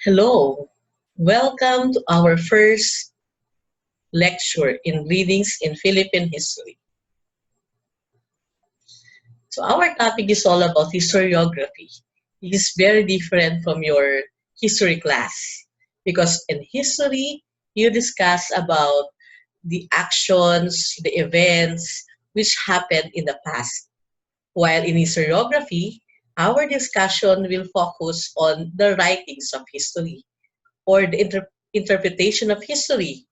Hello, welcome to our first lecture in Readings in Philippine History. So our topic is all about historiography. It is very different from your history class because in history, you discuss about the actions, the events which happened in the past. While in historiography, our discussion will focus on the writings of history or the interpretation of history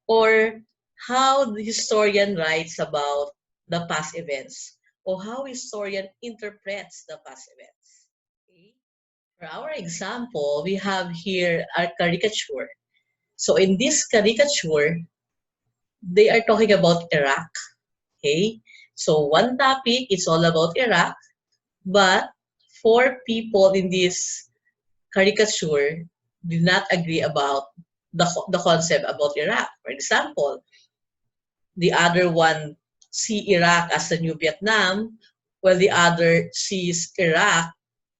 or how the historian writes about the past events or how historian interprets the past events. Okay? For our example, we have here our caricature. So in this caricature, they are talking about Iraq. Okay? So one topic is all about Iraq, but four people in this caricature did not agree about the concept about Iraq. For example, the other one see Iraq as the new Vietnam, while the other sees Iraq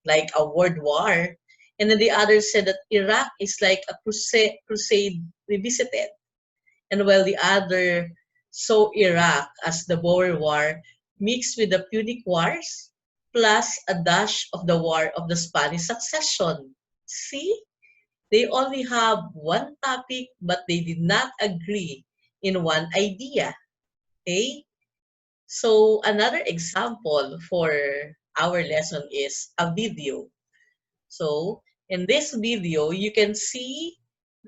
like a world war. And then the other said that Iraq is like a crusade revisited. And while the other saw Iraq as the Boer War mixed with the Punic Wars, plus a dash of the War of the Spanish Succession. See? They only have one topic, but they did not agree in one idea. Okay? So another example for our lesson is a video. So in this video, you can see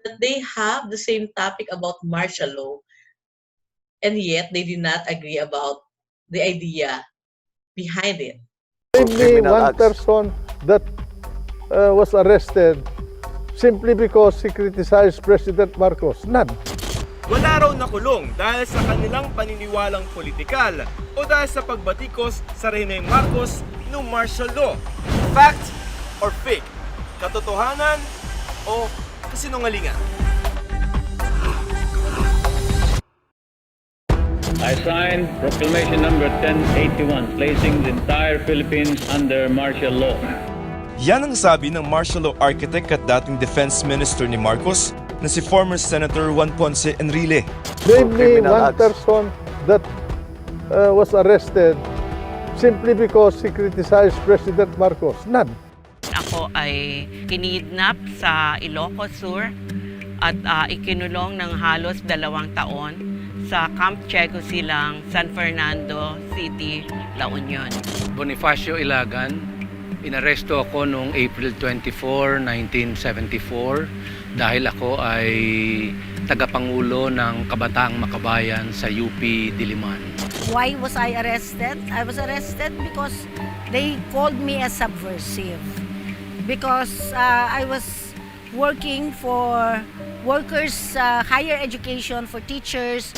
that they have the same topic about martial law, and yet they did not agree about the idea behind it. Only one person that was arrested simply because he criticized President Marcos. None. Wala raw nakulong dahil sa kanilang paniniwalang politikal o dahil sa pagbatikos sa Rehimeng Marcos noong martial law. Fact or fake? Katotohanan o kasinungalingan? I signed Proclamation number 1081, placing the entire Philippines under martial law. Yan ang sabi ng martial law architect at dating defense minister ni Marcos na si former Senator Juan Ponce Enrile. Name me one person that was arrested simply because he criticized President Marcos. None. Ako ay kinidnap sa Ilocos Sur at ikinulong ng halos 2 taon sa Camp Checo Silang, San Fernando City, La Union. Bonifacio Ilagan, inaresto ako noong April 24, 1974 dahil ako ay tagapangulo ng Kabataang Makabayan sa UP Diliman. Why was I arrested? I was arrested because they called me a subversive. Because I was working for workers' higher education, for teachers.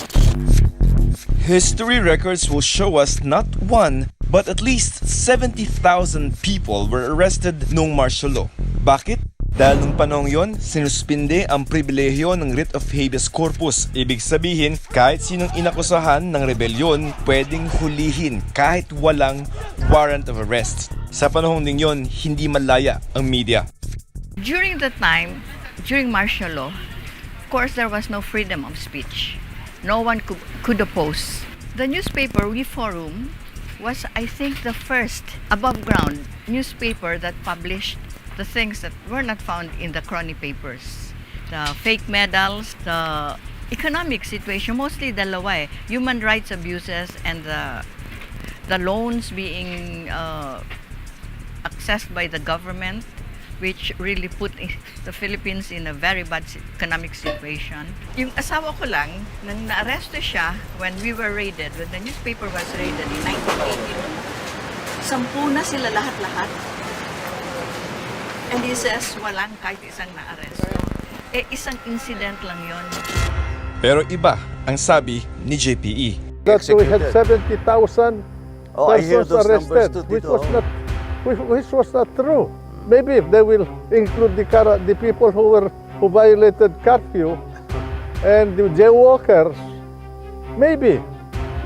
History records will show us not one, but at least 70,000 people were arrested noong martial law. Bakit? Dahil nung panahon yon, sinuspinde ang pribilehiyo ng writ of habeas corpus. Ibig sabihin, kahit sinong inakusahan ng rebelyon, pwedeng hulihin kahit walang warrant of arrest. Sa panahon din yon, hindi malaya ang media. During the time, during martial law, of course there was no freedom of speech. No one could oppose. The newspaper We Forum was, I think, the first above-ground newspaper that published the things that were not found in the crony papers. The fake medals, the economic situation, mostly dalawa eh, human rights abuses and the loans being accessed by the government, which really put the Philippines in a very bad economic situation. Yung asawa ko lang, nang na-arresto siya when we were raided, when the newspaper was raided in 1982, 10 na sila lahat-lahat. And he says, walang kahit isang na-arresto. Eh, isang incident lang yon. Pero iba ang sabi ni JPE. That we had 70,000 persons arrested, which was not true. Maybe if they will include the people who violated curfew and the jaywalkers, maybe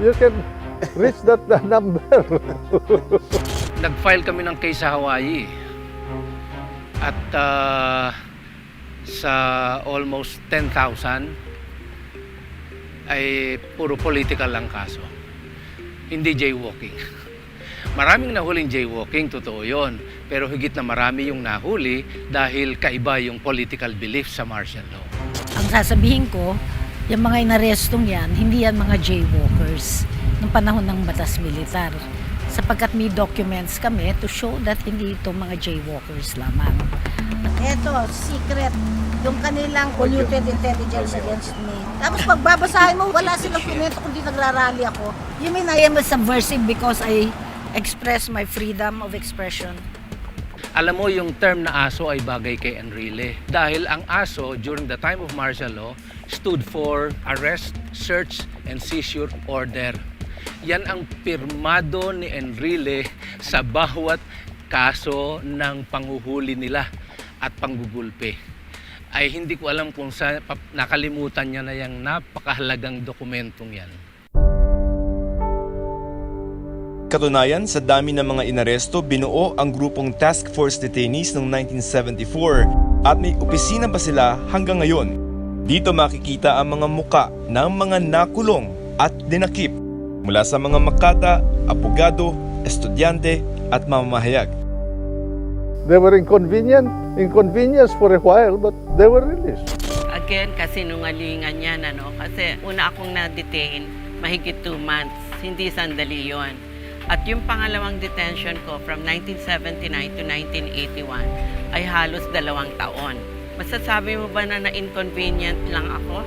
you can reach that number. Nag-file kami ng case sa Hawaii at sa almost 10,000 ay puro political lang kaso. Hindi jaywalking. Maraming nahuling jaywalking, totoo yun. Pero higit na marami yung nahuli dahil kaiba yung political belief sa martial law. Ang sasabihin ko, yung mga inarestong yan, hindi yan mga jaywalkers ng panahon ng batas militar. Sapagkat may documents kami to show that hindi ito mga jaywalkers lamang. Ito, secret, yung kanilang polluted intelligence against me. Tapos pagbabasahin mo, wala silang komento kundi nagrarally ako. You mean I am a subversive because I express my freedom of expression? Alam mo, yung term na ASO ay bagay kay Enrile. Dahil ang ASO, during the time of martial law, stood for Arrest, Search, and Seizure Order. Yan ang pirmado ni Enrile sa bawat kaso ng panghuhuli nila at panggugulpe. Ay hindi ko alam kung nakalimutan niya na yung napakahalagang dokumentong yan. Katunayan, sa dami ng mga inaresto, binuo ang grupong Task Force Detainees noong 1974 at may opisina pa sila hanggang ngayon. Dito makikita ang mga muka ng mga nakulong at dinakip mula sa mga makata, abogado, estudyante at mamamahayag. They were inconvenienced for a while, but they were released. Again, kasinungalingan yan, Kasi una akong na-detain, mahigit 2 months. Hindi sandali yon. At yung pangalawang detention ko from 1979 to 1981 ay halos 2 taon. Masasabi mo ba na na-inconvenient lang ako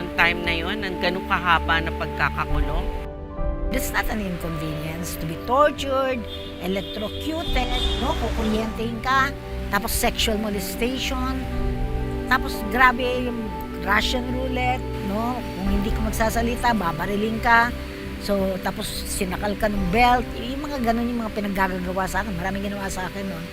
nung time na yon, ng ganun kahaba na pagkakakulong? It's not an inconvenience to be tortured, electrocuted, kukuryentehin ka, tapos sexual molestation, tapos grabe yung Russian roulette, kung hindi ka magsasalita, babariling ka. So, tapos sinakal ka ng belt, yung mga ganun yung mga pinaggagawa sa akin. Maraming ginawa sa akin noon.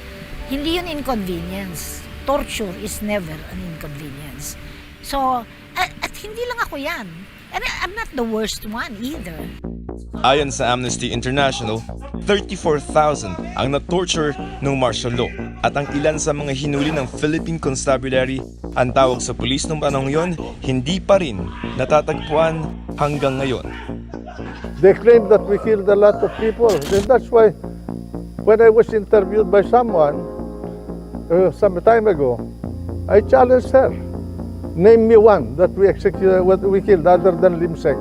Hindi yun inconvenience. Torture is never an inconvenience. So, at hindi lang ako yan. And I'm not the worst one either. Ayon sa Amnesty International, 34,000 ang na-torture ng martial law at ang ilan sa mga hinuli ng Philippine Constabulary, ang tawag sa pulis noong panahon yon, hindi pa rin natatagpuan hanggang ngayon. They claim that we killed a lot of people. And that's why when I was interviewed by someone some time ago, I challenged her. Name me one that we executed, what we killed other than Limsek.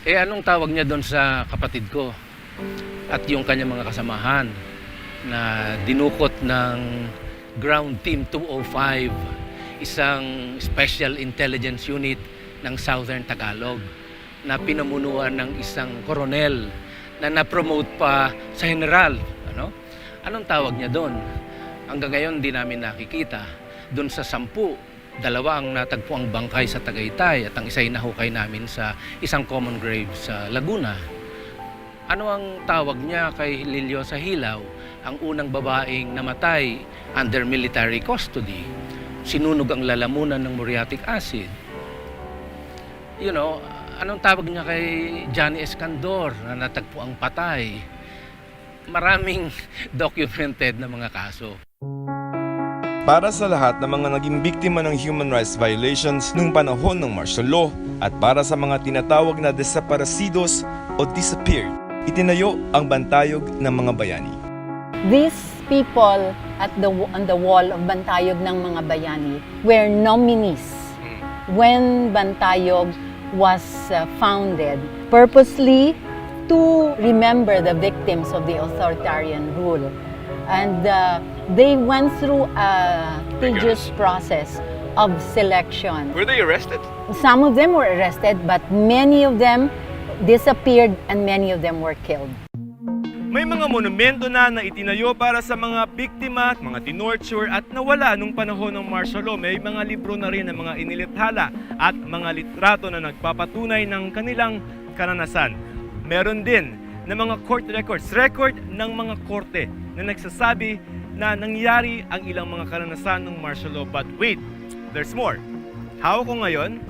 Anong tawag niya doon sa kapatid ko at yung kanyang mga kasamahan na dinukot ng Ground Team 205, isang special intelligence unit ng Southern Tagalog na pinamunuan ng isang koronel na na-promote pa sa general. Anong tawag niya doon? Hanggang ngayon di namin nakikita. Doon sa 10, 2 ang natagpo ang bangkay sa Tagaytay at ang isa ay nahukay namin sa isang common grave sa Laguna. Ano ang tawag niya kay Lilio sa Hilaw, ang unang babaeng namatay under military custody? Sinunog ang lalamunan ng muriatic acid. Anong tawag niya kay Johnny Escandor na natagpo ang patay? Maraming documented na mga kaso. Para sa lahat ng mga naging biktima ng human rights violations noong panahon ng martial law at para sa mga tinatawag na desaparecidos o disappeared, itinayo ang bantayog ng mga bayani. These people on the wall of bantayog ng mga bayani were nominees when bantayog was founded purposely to remember the victims of the authoritarian rule. And they went through a tedious process of selection. Were they arrested? Some of them were arrested, but many of them disappeared and many of them were killed. May mga monumento na itinayo para sa mga biktima at mga tinorture at nawala nung panahon ng martial law. May mga libro na rin ng mga inilithala at mga litrato na nagpapatunay ng kanilang karanasan. Meron din ng mga court record ng mga korte na nagsasabi na nangyari ang ilang mga karanasan ng martial law. But wait, there's more. Hawak ko ngayon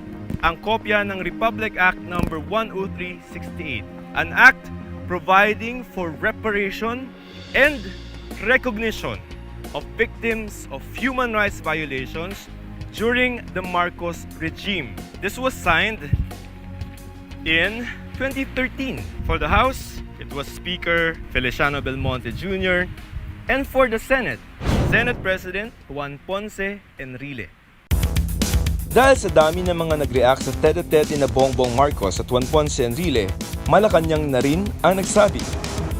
ang kopya ng Republic Act No. 10368, an act providing for reparation and recognition of victims of human rights violations during the Marcos regime. This was signed in 2013. For the House, it was Speaker Feliciano Belmonte Jr. And for the Senate, Senate President Juan Ponce Enrile. Dahil sa dami ng mga nag-react sa tete-tete na Bongbong Marcos at Juan Ponce Enrile, Malacanang na rin ang nagsabi.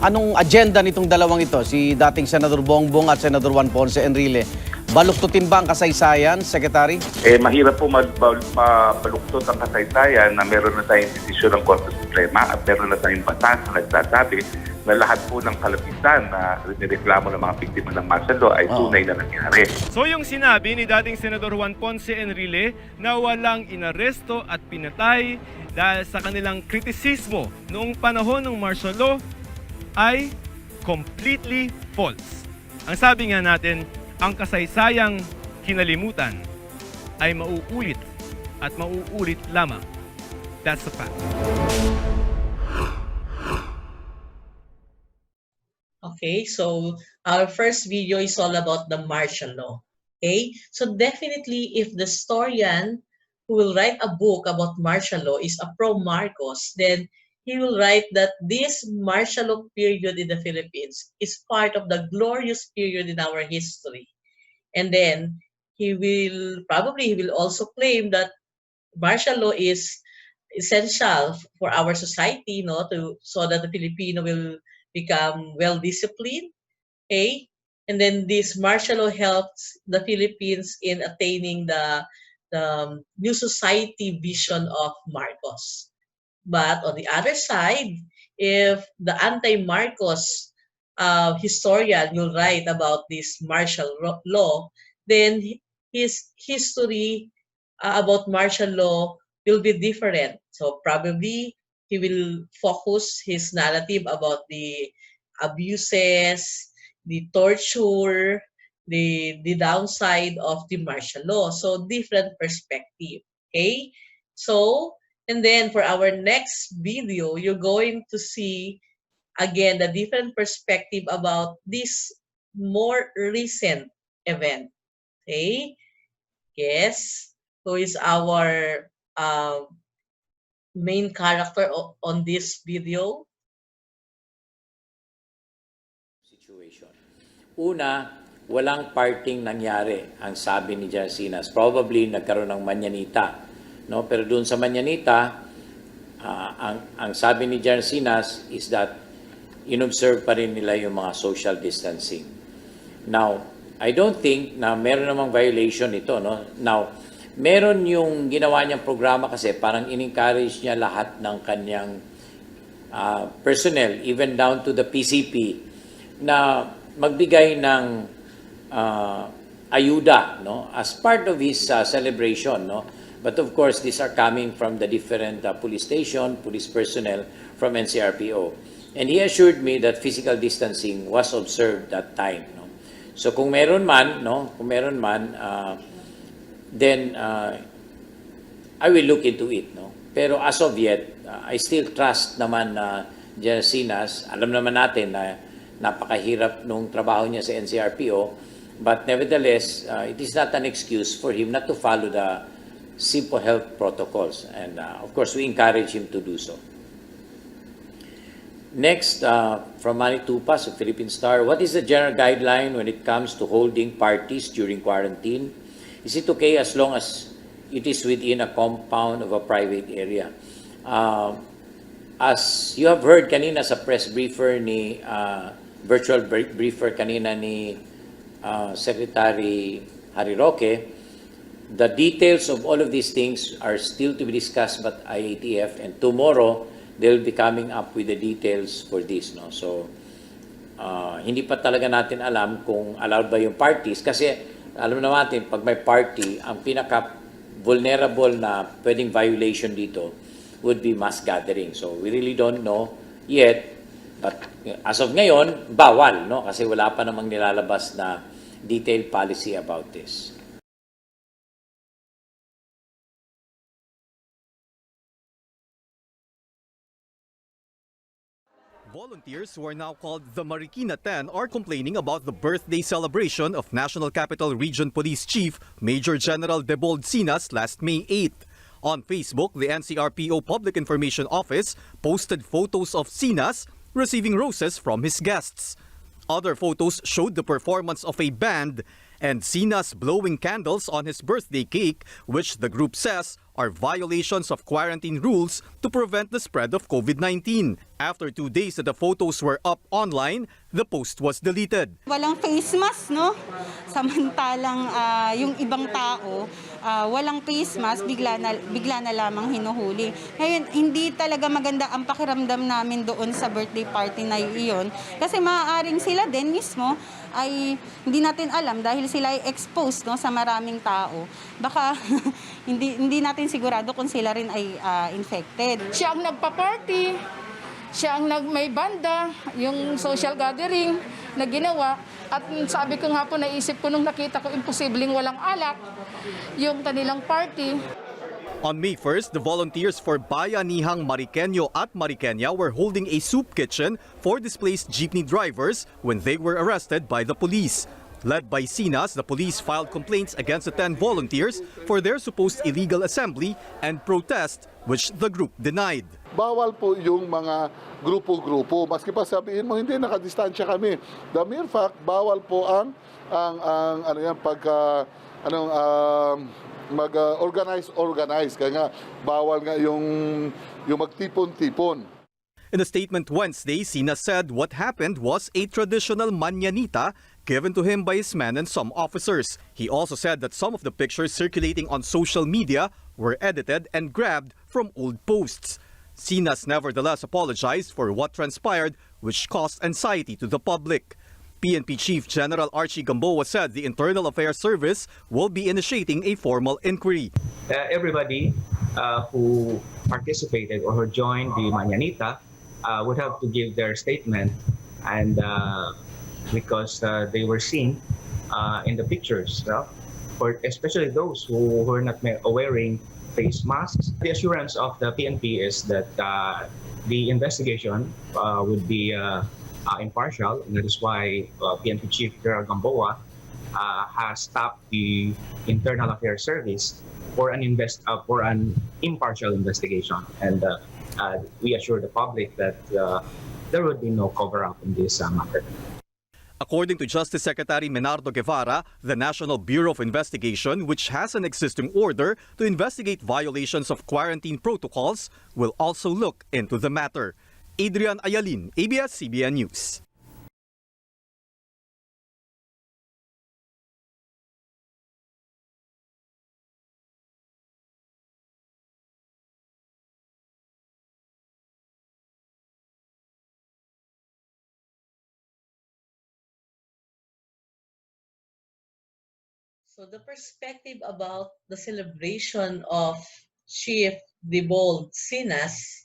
Anong agenda nitong dalawang ito, si dating Senador Bongbong at Senador Juan Ponce Enrile? Baluktutin ba ang kasaysayan, Secretary? Mahirap po mabaluktot ang kasaysayan na meron na tayong desisyon ng Korte Suprema at meron na tayong batas na nagsasabi na lahat po ng kalapitan na nireklamo ng mga biktima ng martial law ay tunay na nangyari. So yung sinabi ni dating Senador Juan Ponce Enrile na walang inaresto at pinatay dahil sa kanilang kritisismo noong panahon ng martial law ay completely false. Ang sabi nga natin, ang kasaysayang kinalimutan ay mauulit at mauulit lamang. That's a fact. Okay, so our first video is all about the martial law. Okay, so definitely if the historian who will write a book about martial law is a pro-Marcos, then he will write that this martial law period in the Philippines is part of the glorious period in our history. And then he will also claim that martial law is essential for our society, so that the Filipino will become well-disciplined, okay? And then this martial law helps the Philippines in attaining the new society vision of Marcos. But on the other side, if the anti-Marcos historian will write about this martial law, then his history about martial law will be different. So probably he will focus his narrative about the abuses, the torture, the downside of the martial law. So different perspective. Okay? So, and then for our next video, you're going to see again the different perspective about this more recent event. Okay? Yes. Who is our main character on this video? Situation. Una, walang parting nangyari, ang sabi ni Jarcinas. Probably nagkaroon ng manyanita. No? Pero doon sa manyanita, ang sabi ni Jarcinas is that inobserve pa rin nila yung mga social distancing. Now, I don't think na meron namang violation ito. No? Now, meron yung ginawa niyang programa kasi parang in-encourage niya lahat ng kanyang personnel, even down to the PCP, na magbigay ng ayuda, no, as part of his celebration, no. But of course, these are coming from the different police station, police personnel from NCRPO, and he assured me that physical distancing was observed that time, no. So kung meron man, no, then I will look into it, no. Pero as of yet, I still trust naman na Jarcinas. Alam naman natin na napakahirap nung trabaho niya sa NCRPO, but nevertheless, it is not an excuse for him not to follow the simple health protocols, and of course we encourage him to do so. Next, from Manny Tupas of Philippine Star, what is the general guideline when it comes to holding parties during quarantine? Is it okay as long as it is within a compound of a private area? As you have heard kanina sa press briefer ni virtual briefer kanina ni Secretary Harry Roque, the details of all of these things are still to be discussed by IATF, and tomorrow they'll be coming up with the details for this, no. So hindi pa talaga natin alam kung allowed ba yung parties, kasi alam natin pag may party, ang pinaka vulnerable na pwedeng violation dito would be mass gathering. So we really don't know yet. But as of ngayon, bawal, no? Kasi wala pa namang nilalabas na detailed policy about this. Volunteers, who are now called the Marikina 10, are complaining about the birthday celebration of National Capital Region Police Chief Major General Debold Sinas last May 8th. On Facebook, the NCRPO Public Information Office posted photos of Sinas receiving roses from his guests. Other photos showed the performance of a band and Sinas blowing candles on his birthday cake, which the group says are violations of quarantine rules to prevent the spread of COVID-19. After 2 days that the photos were up online, the post was deleted. Walang face mask, no? Samantalang yung ibang tao, walang face mask, bigla na lamang hinuhuli. Ngayon, hindi talaga maganda ang pakiramdam namin doon sa birthday party na iyon. Kasi maaaring sila din mismo ay hindi natin alam dahil sila ay exposed, no, sa maraming tao. Baka hindi natin sigurado kung sila rin ay infected. Siya ang nagpa-party, siya ang may banda, yung social gathering na ginawa. At sabi ko nga po, naisip ko nung nakita ko imposibleng walang alak yung kanilang party. On May 1st, the volunteers for Bayanihang Mariqueño at Mariqueña were holding a soup kitchen for displaced jeepney drivers when they were arrested by the police. Led by Sinas, the police filed complaints against the 10 volunteers for their supposed illegal assembly and protest, which the group denied. Bawal po yung mga grupo-grupo. Maski pa sabihin mo, hindi, nakadistansya kami. The mere fact, bawal po ang mag-organize. Kaya nga, bawal nga yung magtipon-tipon. In a statement Wednesday, Sinas said what happened was a traditional manyanita given to him by his men and some officers. He also said that some of the pictures circulating on social media were edited and grabbed from old posts. Sinas nevertheless apologized for what transpired, which caused anxiety to the public. PNP Chief General Archie Gamboa said the Internal Affairs Service will be initiating a formal inquiry. Everybody who participated or who joined the Mañanita would have to give their statement, and because they were seen in the pictures, especially those who were not wearing face masks. The assurance of the PNP is that the investigation would be impartial, and that is why PNP Chief General Gamboa has stopped the Internal Affairs Service for an impartial investigation, and we assure the public that there would be no cover-up in this matter. According to Justice Secretary Menardo Guevara, the National Bureau of Investigation, which has an existing order to investigate violations of quarantine protocols, will also look into the matter. Adrian Ayalin, ABS-CBN News. So the perspective about the celebration of Chief Debold Sinas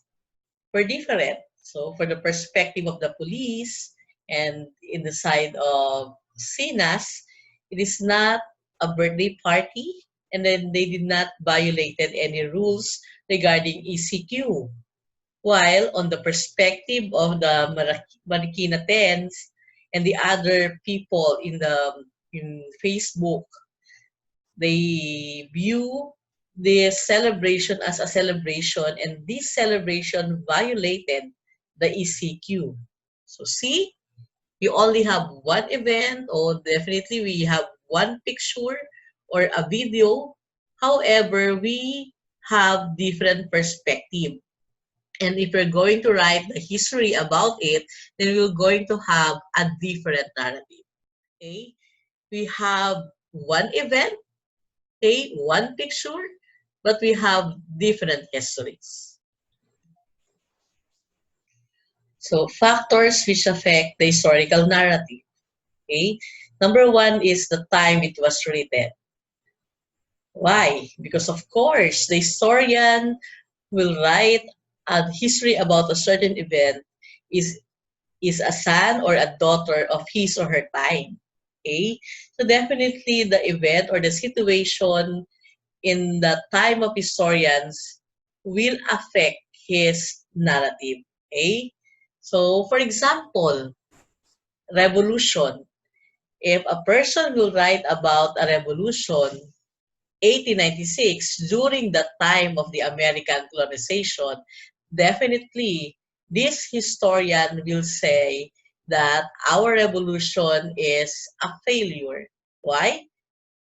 were different. So for the perspective of the police and in the side of Sinas, it is not a birthday party, and then they did not violated any rules regarding ECQ. While on the perspective of the Marikina Tens and the other people in Facebook, they view this celebration as a celebration, and this celebration violated the ECQ. So see, you only have one event, or definitely we have one picture or a video. However, we have different perspective. And if we're going to write the history about it, then we're going to have a different narrative. Okay? We have one event, okay, one picture, but we have different histories. So factors which affect the historical narrative. Okay? Number one is the time it was written. Why? Because of course, the historian will write a history about a certain event is a son or a daughter of his or her time. Okay? So definitely the event or the situation in the time of historians will affect his narrative. Okay? So, for example, revolution. If a person will write about a revolution 1896 during the time of the American colonization, definitely this historian will say that our revolution is a failure. Why?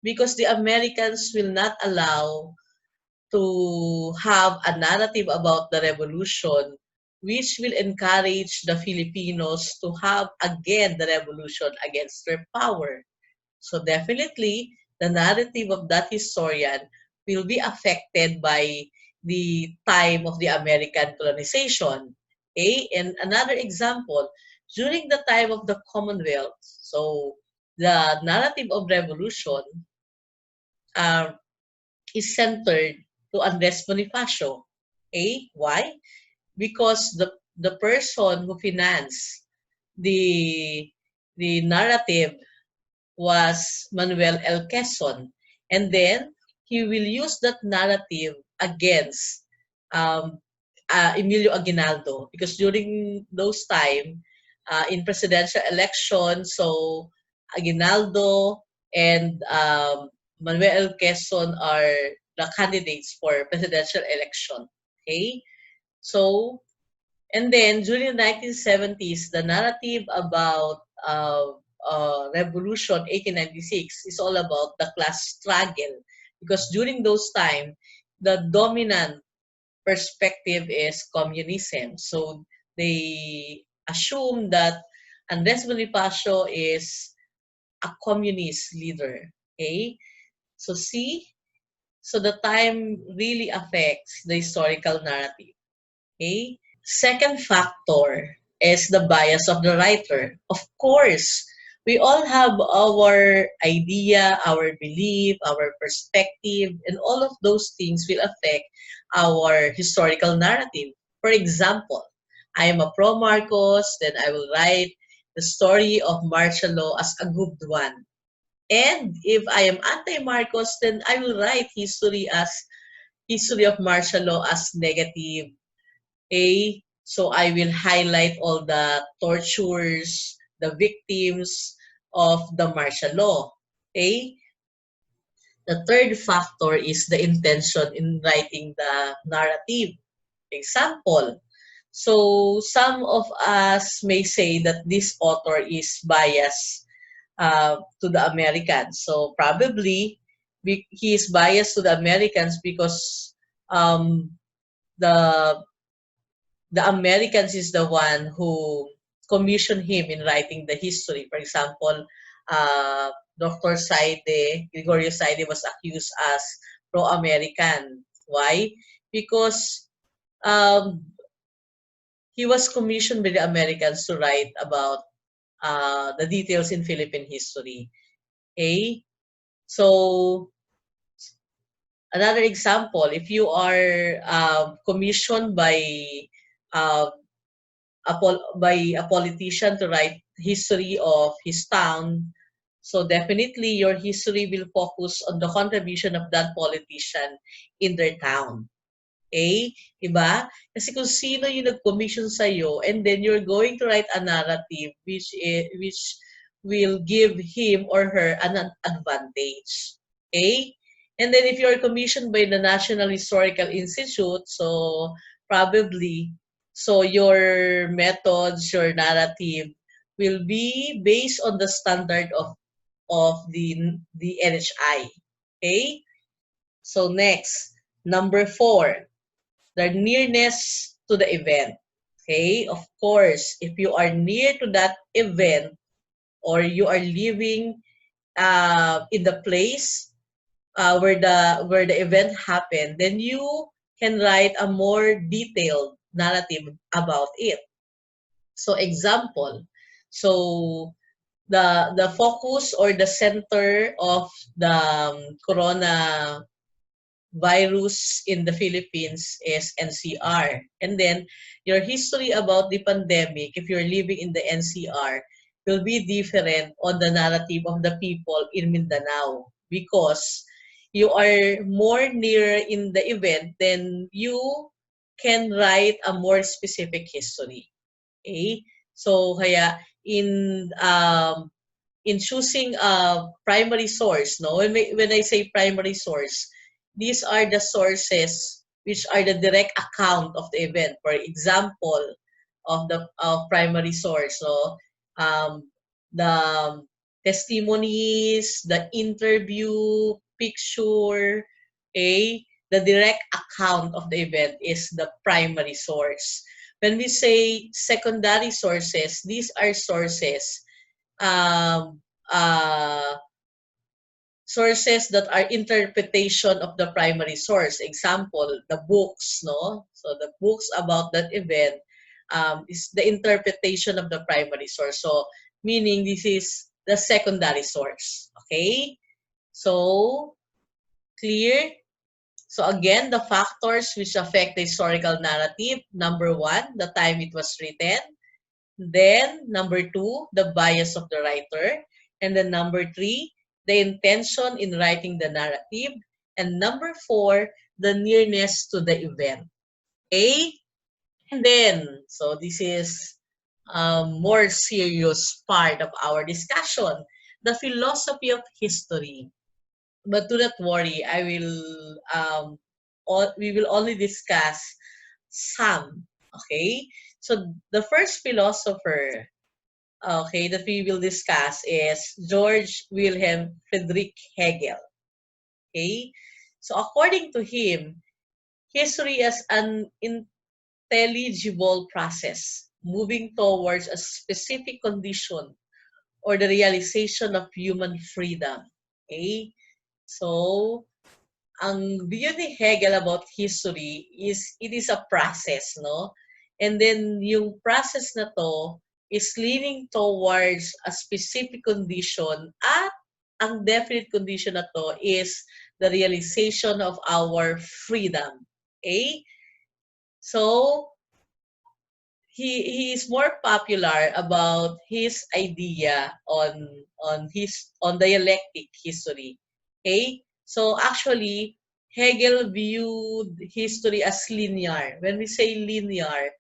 Because the Americans will not allow to have a narrative about the revolution which will encourage the Filipinos to have again the revolution against their power. So definitely, the narrative of that historian will be affected by the time of the American colonization. Okay? And another example, during the time of the Commonwealth, so the narrative of revolution uh, is centered to Andres Bonifacio. Okay? Why? Because the person who financed the the narrative was Manuel L. Quezon. And then he will use that narrative against um, Emilio Aguinaldo because during those time in presidential election, so Aguinaldo and Manuel L. Quezon are the candidates for presidential election. Okay, so and then during the 1970s, the narrative about Revolution 1896 is all about the class struggle because during those time, the dominant perspective is communism. So they assume that Andres Bonifacio is a communist leader. Okay? So see, so the time really affects the historical narrative. Okay? Second factor is the bias of the writer. Of course, we all have our idea, our belief, our perspective, and all of those things will affect our historical narrative. For example, I am a pro-Marcos, then I will write the story of martial law as a good one. And if I am anti-Marcos, then I will write history of martial law as negative. So I will highlight all the tortures, the victims of the martial law. Okay? The third factor is the intention in writing the narrative. Example, so some of us may say that this author is biased to the Americans. So probably he is biased to the Americans because um, the Americans is the one who commissioned him in writing the history. For example, Dr. Gregorio Saide was accused as pro-American. Why? Because um, he was commissioned by the Americans to write about the details in Philippine history. Okay? So, another example, if you are commissioned uh, by a politician to write history of his town, so definitely your history will focus on the contribution of that politician in their town. Okay? Diba? Kasi kung sino yung nag-commission sa'yo and then you're going to write a narrative which will give him or her an advantage. Okay? And then if you're commissioned by the National Historical Institute, so probably, so your methods, your narrative will be based on the standard of the NHI. Okay? So next, number 4, the nearness to the event. Okay? Of course, if you are near to that event or you are living in the place where the event happened, then you can write a more detailed narrative about it. So example, so the focus or the center of the corona virus in the Philippines is NCR. And then your history about the pandemic, if you're living in the NCR, will be different on the narrative of the people in Mindanao because you are more near in the event, then you can write a more specific history. Okay? So kaya in choosing a primary source, no? When I say primary source, these are the sources which are the direct account of the event. For example, of the primary source, no? The testimonies, the interview, picture, okay? The direct account of the event is the primary source. When we say secondary sources, these are sources um, uh, sources that are interpretation of the primary source. Example, the books, no? So the books about that event is the interpretation of the primary source. So meaning this is the secondary source. Okay? So clear? So again, the factors which affect the historical narrative. Number one, the time it was written. Then, number two, the bias of the writer. And then number three, the intention in writing the narrative. And number four, the nearness to the event. Okay? And then, so this is a more serious part of our discussion, the philosophy of history. But do not worry, we will only discuss some. Okay? So the first philosopher, okay, that we will discuss is George Wilhelm Friedrich Hegel. Okay? So according to him, history is an intelligible process moving towards a specific condition or the realization of human freedom. Okay? So, ang view ni Hegel about history is it is a process, no? And then yung process na to is leaning towards a specific condition at ang definite condition na to is the realization of our freedom. Okay? So, he is more popular about his idea on dialectic history. Okay? So actually Hegel viewed history as linear. When we say linear,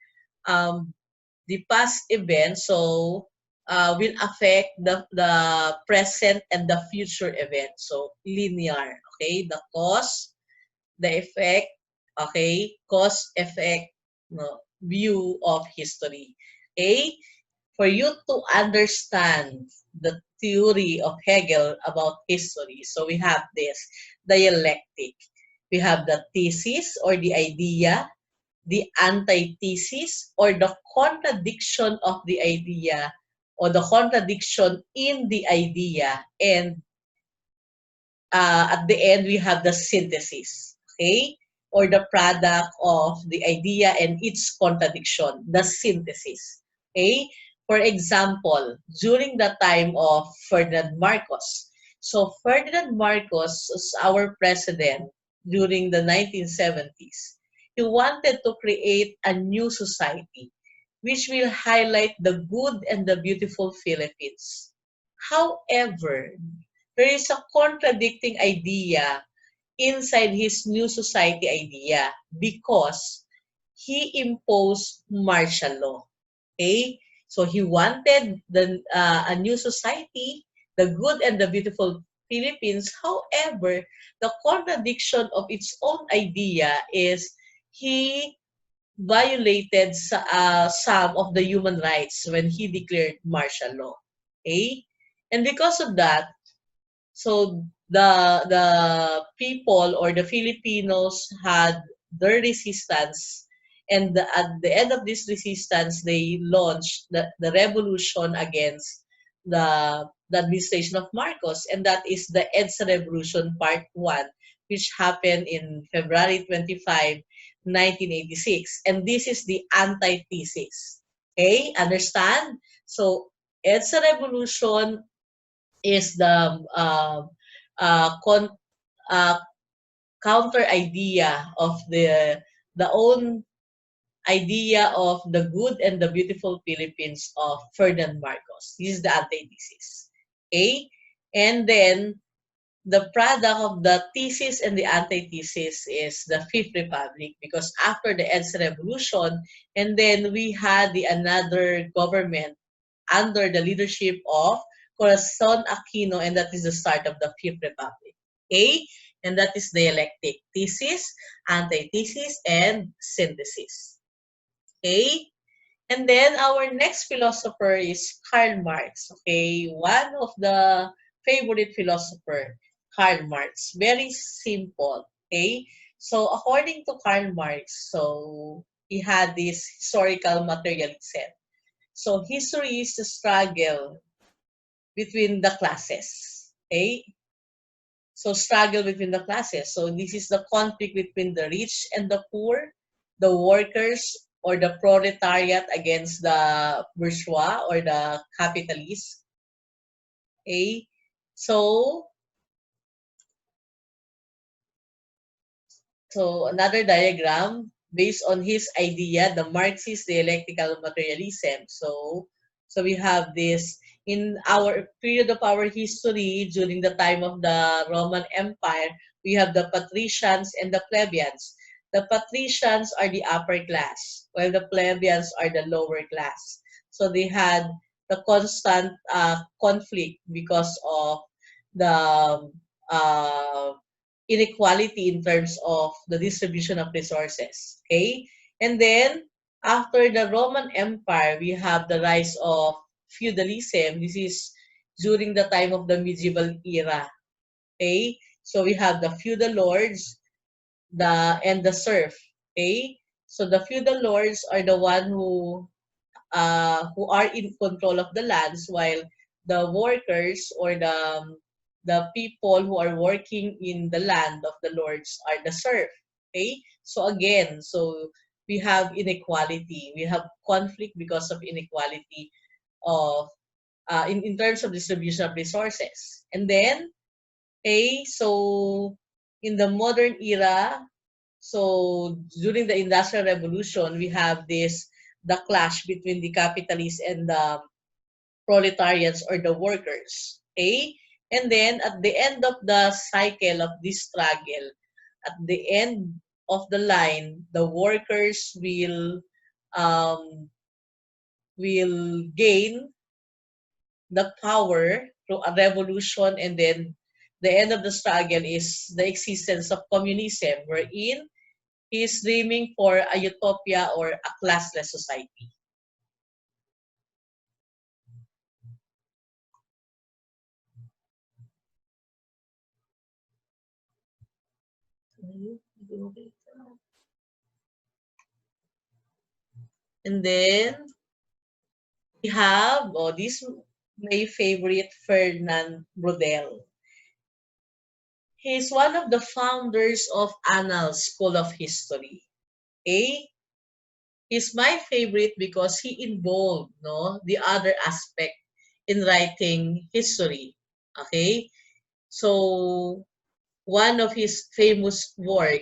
the past events will affect the present and the future event. So linear, okay? The cause, the effect, okay, cause effect, no, view of history. Okay, for you to understand the theory of Hegel about history, so we have this dialectic. We have the thesis or the idea, the antithesis or the contradiction of the idea or the contradiction in the idea, and at the end we have the synthesis, okay, or the product of the idea and its contradiction, the synthesis. Okay, for example, during the time of Ferdinand Marcos, so Ferdinand Marcos was our president during the 1970s. He wanted to create a new society which will highlight the good and the beautiful Philippines. However, there is a contradicting idea inside his new society idea because he imposed martial law. Okay? So he wanted a new society, the good and the beautiful Philippines. However, the contradiction of its own idea is he violated some of the human rights when he declared martial law. Okay? And because of that, so the people or the Filipinos had their resistance, and at the end of this resistance, they launched the revolution against the administration of Marcos, and that is the EDSA Revolution Part 1, which happened in February 25, 1986. And this is the antithesis. Okay, understand? So EDSA Revolution is the con, uh, counter idea of the own idea of the good and the beautiful Philippines of Ferdinand Marcos. This is the antithesis. Okay? And then the product of the thesis and the antithesis is the Fifth Republic, because after the EDSA Revolution, and then we had another government under the leadership of Corazon Aquino, and that is the start of the Fifth Republic. Okay? And that is dialectic: thesis, antithesis, and synthesis. Okay? And then our next philosopher is Karl Marx. Okay? One of the favorite philosopher, Karl Marx. Very simple. Okay? So according to Karl Marx, so he had this historical materialism. So history is the struggle between the classes. Okay? So struggle between the classes. So this is the conflict between the rich and the poor, the workers or the proletariat against the bourgeois or the capitalists. Okay? So another diagram based on his idea, the Marxist dialectical materialism. So we have this in our period of our history during the time of the Roman Empire. We have the patricians and the plebeians. The patricians are the upper class, while the plebeians are the lower class. So they had the constant conflict because of the inequality in terms of the distribution of resources. Okay? And then, after the Roman Empire, we have the rise of feudalism. This is during the time of the medieval era. Okay? So we have the feudal lords and the serf. Okay? So the feudal lords are the one who are in control of the lands, while the workers or the people who are working in the land of the lords are the serf. Okay, so again, so we have inequality, we have conflict because of inequality of in terms of distribution of resources. And then, okay, so in the modern era, so during the Industrial Revolution, we have the clash between the capitalists and the proletarians or the workers. Okay? And then at the end of the cycle of this struggle, at the end of the line, the workers will gain the power through a revolution, and then the end of the struggle is the existence of communism, wherein he is dreaming for a utopia or a classless society. And then we have, this my favorite, Fernand Braudel. He's one of the founders of Annals School of History. Okay? He's my favorite because he involved the other aspect in writing history. Okay? So one of his famous work,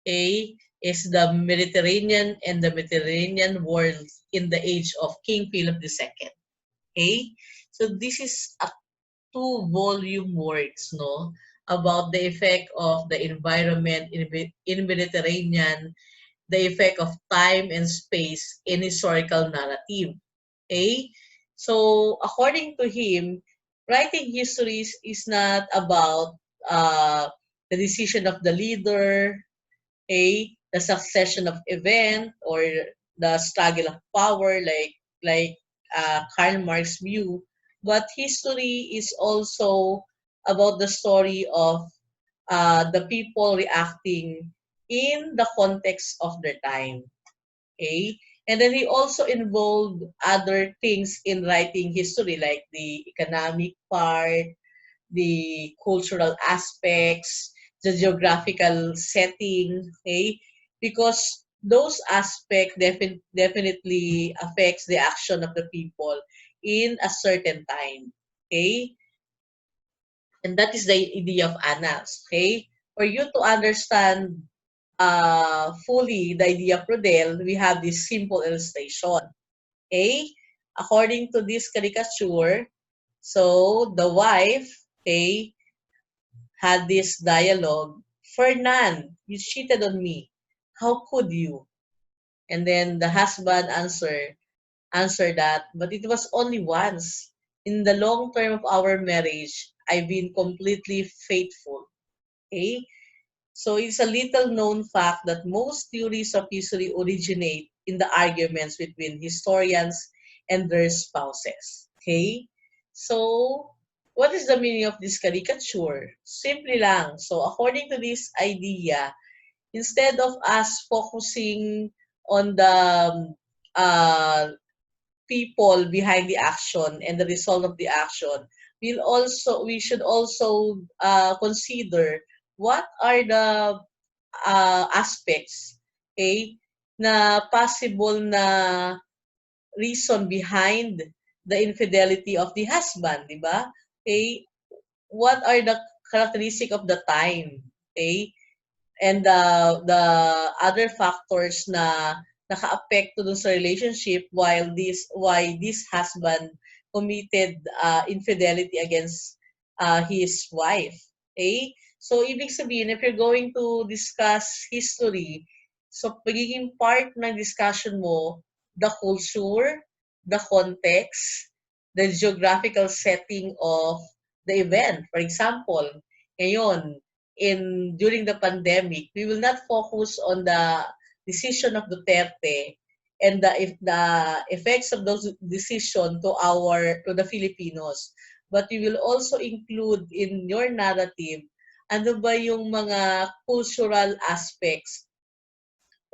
is the Mediterranean and the Mediterranean world in the age of King Philip II. Okay? So this is a two-volume works, about the effect of the environment in Mediterranean, the effect of time and space in historical narrative. Okay? So according to him, writing histories is not about the decision of the leader, the succession of event or the struggle of power, like Karl Marx view, but history is also about the story of the people reacting in the context of their time. Okay, and then he also involved other things in writing history, like the economic part, the cultural aspects, the geographical setting, okay? Because those aspects definitely affects the action of the people in a certain time, okay? And that is the idea of annals, okay? For you to understand fully the idea of Rodel, we have this simple illustration, okay? According to this caricature, so the wife, okay, had this dialogue, Fernan, you cheated on me. How could you? And then the husband answered that, but it was only once. In the long term of our marriage, I've been completely faithful. Okay? So it's a little known fact that most theories of history originate in the arguments between historians and their spouses. Okay? So, what is the meaning of this caricature? Simply lang. So, according to this idea, instead of us focusing on the uh, people behind the action and the result of the action, we should also consider what are the aspects, okay, na possible na reason behind the infidelity of the husband, di ba? Okay, what are the characteristic of the time, okay? And the other factors na naka-apekto dun sa relationship why this husband committed infidelity against his wife. Okay? So, ibig sabihin, if you're going to discuss history, so pagiging part ng discussion mo, the culture, the context, the geographical setting of the event. For example, ngayon, during the pandemic, we will not focus on the decision of Duterte and the effects of those decision to the Filipinos, but we will also include in your narrative ano ba yung mga cultural aspects,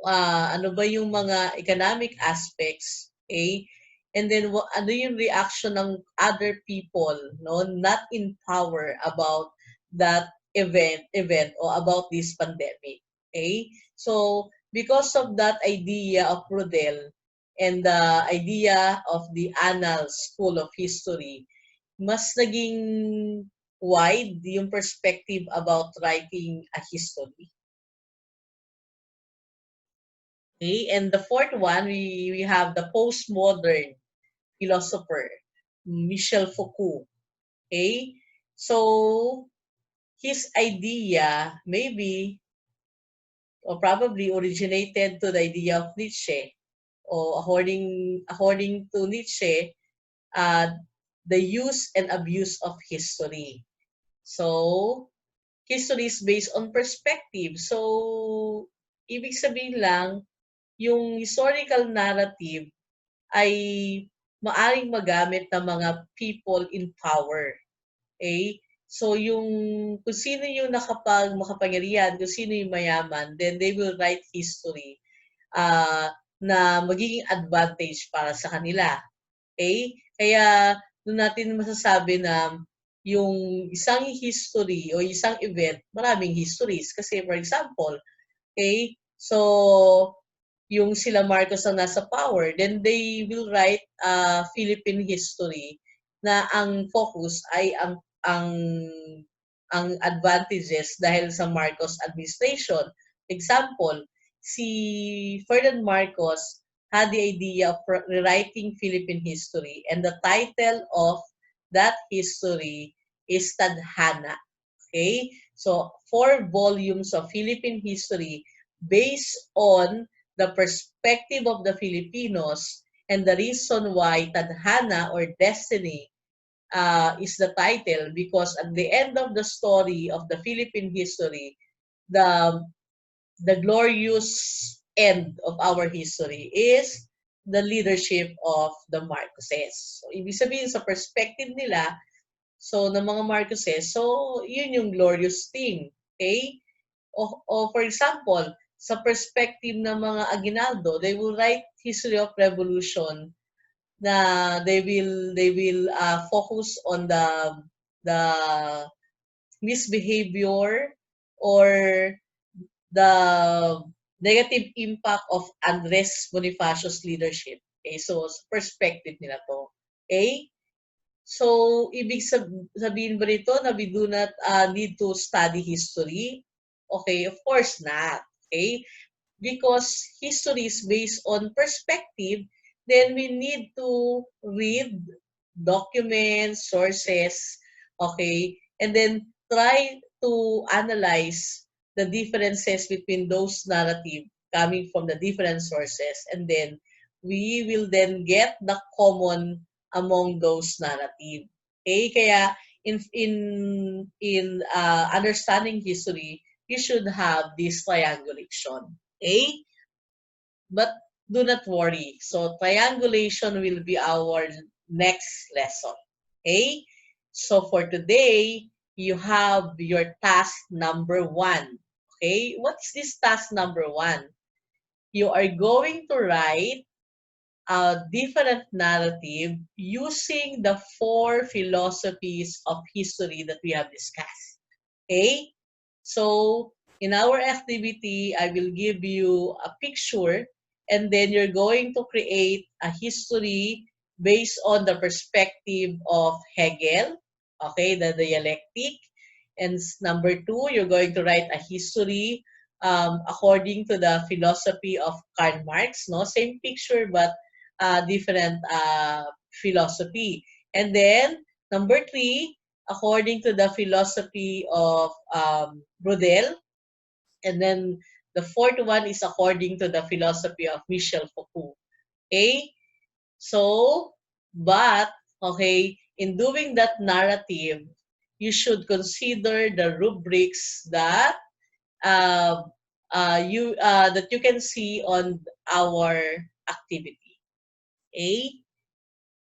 ano ba yung mga economic aspects, okay? And then ano yung reaction ng other people, no, not in power about that event or about this pandemic, okay? So because of that idea of Rodel and the idea of the Annals School of History, mas naging wide yung perspective about writing a history. Okay, and the fourth one, we have the postmodern philosopher, Michel Foucault. Okay, so his idea maybe or probably originated to the idea of Nietzsche, or according to Nietzsche, uh, the use and abuse of history. So, history is based on perspective. So, ibig sabihin lang, yung historical narrative ay maaring magamit ng mga people in power. Okay? So yung kung sino yung makapangyarihan, kung sino yung mayaman, then they will write history na magiging advantage para sa kanila. Okay? Kaya doon natin masasabi na yung isang history o isang event, maraming histories. Kasi for example, okay, so yung sila Marcos ang nasa power, then they will write Philippine history na ang focus ay ang advantages dahil sa Marcos administration. Example, si Ferdinand Marcos had the idea of rewriting Philippine history, and the title of that history is Tadhana. Okay? So, 4 volumes of Philippine history based on the perspective of the Filipinos, and the reason why Tadhana or destiny is the title, because at the end of the story of the Philippine history, the glorious end of our history is the leadership of the Marcoses. So, ibig sabihin sa perspective nila, so ng mga Marcoses, so yun yung glorious thing. Okay? O for example, sa perspective ng mga Aguinaldo, they will write history of revolution na they will focus on the misbehavior or the negative impact of Andres Bonifacio's leadership. Okay, so sa perspective nila to. Okay? So, ibig sabihin ba nito na we do not need to study history? Okay, of course not. Okay? Because history is based on perspective, then we need to read documents, sources, okay? And then try to analyze the differences between those narrative coming from the different sources, and then we will then get the common among those narrative. Okay? Kaya in understanding history, you should have this triangulation. Okay? But do not worry. So triangulation will be our next lesson. Okay? So for today, you have your task number 1. Okay? What is this task number 1? You are going to write a different narrative using the 4 philosophies of history that we have discussed. Okay? So, in our activity, I will give you a picture, and then you're going to create a history based on the perspective of Hegel, okay, the dialectic. And number 2, you're going to write a history according to the philosophy of Karl Marx, no? Same picture, but different philosophy. And then, number 3, according to the philosophy of Brodel. And then the fourth one is according to the philosophy of Michel Foucault. Okay? So, but, okay, in doing that narrative, you should consider the rubrics that that you can see on our activity. Okay?